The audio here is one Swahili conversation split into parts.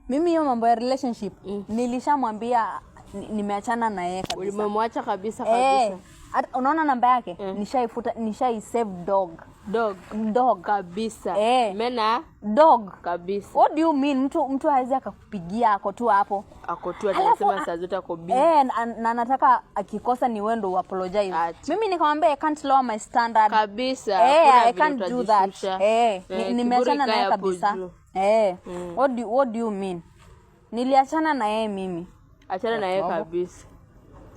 Mimi hiyo mambo ya relationship nilishamwambia nimeachana na yeye kabisa. Ulimemwacha kabisa kabisa. Unaona namba yake? Nishaifuta, nishai-save dog kabisa. Mena dog kabisa. What do you mean? Mtu hawezi akakupigia ako tu hapo. Ako tu anasema saa zote ako busy. Na nataka akikosa ni wewe ndo uapologize. Mimi nikamwambia I can't lower my standard. Kabisa. I can't do that. Nimeachana na yeye kabisa. What do you mean? Niliachana na yeye mimi. Achana na yeye kabisa.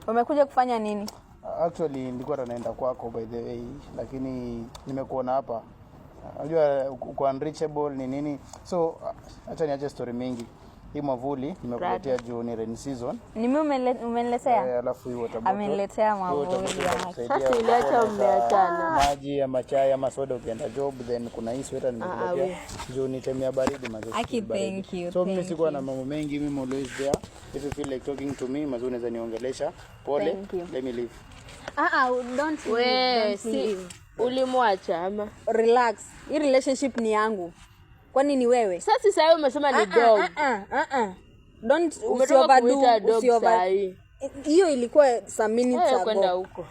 Umekuja kufanya nini? Actually nilikuwa naenda kwako by the way, lakini nimekuona hapa. Unajua uko unreachable ni nini? So acha niache story mingi. Hii mwavuli nimekuletea juu ni rain season. Ni mimi umeniletea? Alafu hiyo tabu. Ameniletea mwavuli. Sasa iliacha umeachana. Maji ya chai ama soda ukienda job, then kuna hii sweater nimekuletea. Juu ni temia baridi mazuri. Thank you. So mimi sikuwa na mambo mengi, mimi always there. If you feel like talking to me, mazuri unaweza niongelesha. Pole, let me leave. Don't leave. Ulimwacha ama? Relax. Hii relationship ni yangu. Kwani ni wewe? Sasa wewe umesema ni dog. Don't usioverdo. Hiyo ilikuwa some minutes ago. Kwenda huko.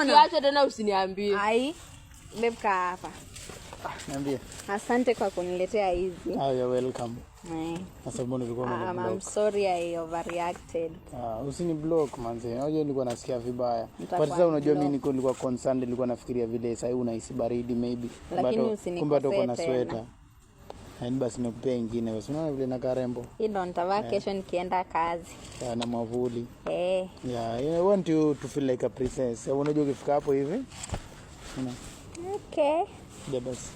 Ukiacha tena usiniambie. Bebka hapa. Niambie. Asante kwa kuniletea hizi. You're welcome. I'm sorry I overreacted. Usini block manze. Unajua nilikuwa nasikia vibaya. Kwa sasa unajua mimi nilikuwa concerned, nilikuwa nafikiria vile sasa unahisi baridi maybe. Kumbe uko na sweater. Basi nikupea nyingine basi. Unaona vile na karembo. Hii ndo nitavaa kesho nikienda kazi. Na mwavuli. I want you to feel like a princess. Unajua ukifika hapo hivi. Okay. Basi.